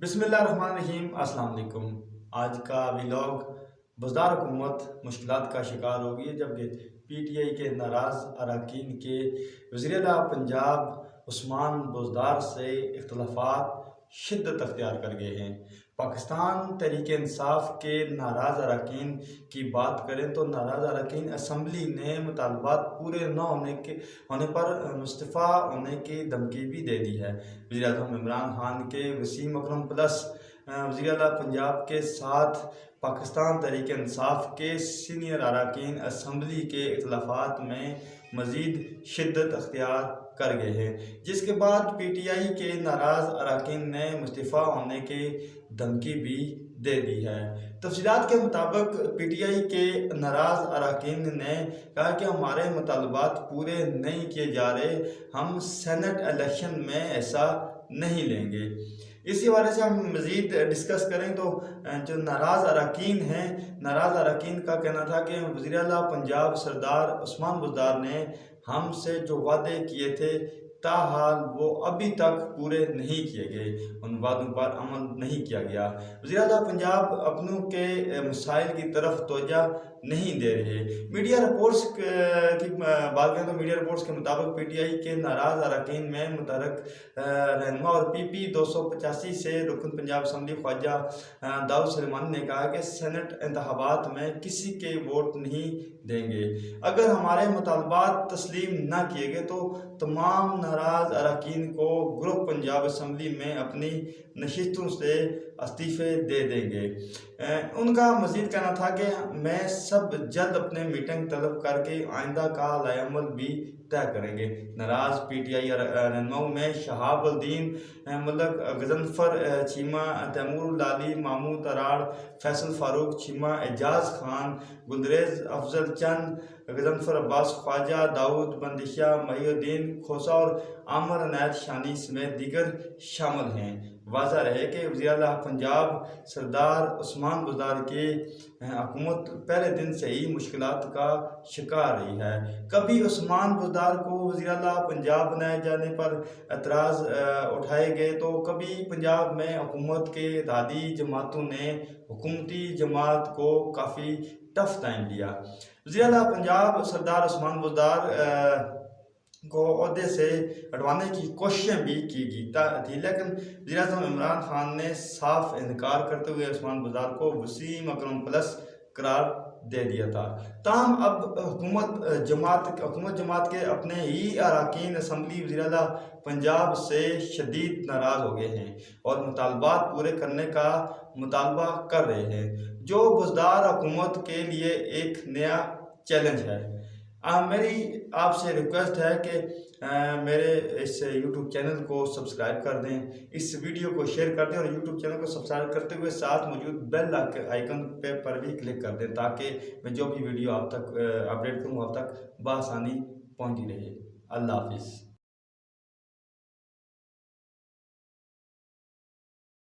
बिस्मिल्लाहिर्रहमानिर्रहीम। अस्सलाम वालेकुम। आज का व्लॉग बुज़दार हुकूमत मुश्किलात का शिकार हो गई है, जबकि PTI के नाराज़ अरकान के वज़ीर आला पंजाब उस्मान बुज़दार से इख्तलाफात शिद्दत अख्तियार कर गए हैं। पाकिस्तान तहरीक इंसाफ के नाराज़ अरकान की बात करें तो नाराज़ अरकान असम्बली ने मुतालबात पूरे न होने पर मुस्तफ़ा होने की धमकी भी दे दी है। वज़ीर आज़म इमरान खान के वसीम अकरम प्लस वज़ीर आला पंजाब के साथ पाकिस्तान तहरीक इंसाफ के सीनियर अरकान असम्बली के इख्तलाफात में मज़ीद शिद्दत अख्तियार कर गए हैं, जिसके बाद PTI के नाराज़ अरकान ने मुस्तफ़ा होने की धमकी भी दे दी है। तफसीलात के मुताबिक PTI के नाराज़ अरकान ने कहा कि हमारे मुतालबात पूरे नहीं किए जा रहे, हम सेनेट इलेक्शन में ऐसा नहीं लेंगे। इसी हवाले से हम मज़ीद डिस्कस करें तो जो नाराज़ अरकान हैं, नाराज़ अरकान का कहना था कि वज़ीर आला पंजाब सरदार उस्मान बुज़दार ने हमसे जो वादे किए थे ताहाल वो अभी तक पूरे नहीं किए गए, उन वादों पर अमल नहीं किया गया। वज़ीर आला पंजाब अपनों के मसाइल की तरफ तवज्जो नहीं दे रहे। मीडिया रिपोर्ट्स की बात करें तो मीडिया रिपोर्ट्स के मुताबिक PTI के नाराज़ अरकान में मुतहर्रिक रहनुमा और PP 285 से रुकन पंजाब असम्बली ख्वाजा दाऊद सुलेमानी ने कहा कि सेनेट इंतखाबात में किसी के वोट नहीं देंगे। अगर हमारे मुतालबात तस्लीम न किए गए तो तमाम नाराज़ अरकान को ग्रुप पंजाब असम्बली में अपनी नशिस्तों से इस्तीफ़े दे देंगे। उनका मज़ीद कहना था कि मैं सब जल्द अपने मीटिंग तलब करके आइंदा का लाएअमल भी तय करेंगे। नाराज़ PTI रहनुमाओं में शहाबुद्दीन मलिक, गजनफर चीमा, तैमूर लाली, महमूद अराड़, फैसल फारूक चीमा, एजाज खान, गुलरेज अफजल चंद, गजनफर अब्बास ख्वाजा, दाऊद बंदिशा, महिउद्दीन खोसा और आमर अनायत शानी समेत दीगर शामिल हैं। वाज़ह रहे कि वज़ीर आला पंजाब सरदार उस्मान बुज़दार की हुकूमत पहले दिन से ही मुश्किलात का शिकार रही है। कभी उस्मान बुज़दार को वज़ीर आला पंजाब बनाए जाने पर एतराज़ उठाए गए तो कभी पंजाब में हुकूमत के इत्तेहादी जमातों ने हुकूमती जमात को काफ़ी टफ टाइम दिया। वज़ीर आला पंजाब सरदार उस्मान बुज़दार को ओहदे से हटवाने की कोशिशें भी की गई थी, लेकिन वज़ीर आज़म इमरान खान ने साफ इनकार करते हुए उस्मान बुज़दार को वसीम अकरम प्लस करार दे दिया था। ताहम अब हुकूमत जमात के अपने ही अरकान असम्बली वज़ीर आला पंजाब से शदीद नाराज़ हो गए हैं और मुतालबात पूरे करने का मुतालबा कर रहे हैं, जो बुज़दार हुकूमत के लिए एक नया चैलेंज है। मेरी आपसे रिक्वेस्ट है कि मेरे इस YouTube चैनल को सब्सक्राइब कर दें, इस वीडियो को शेयर कर दें और YouTube चैनल को सब्सक्राइब करते हुए साथ मौजूद बेल आइकन पर भी क्लिक कर दें, ताकि मैं जो भी वीडियो आप तक अपडेट करूँ आप तक बआसानी पहुँचती रहे। अल्लाह हाफिज़।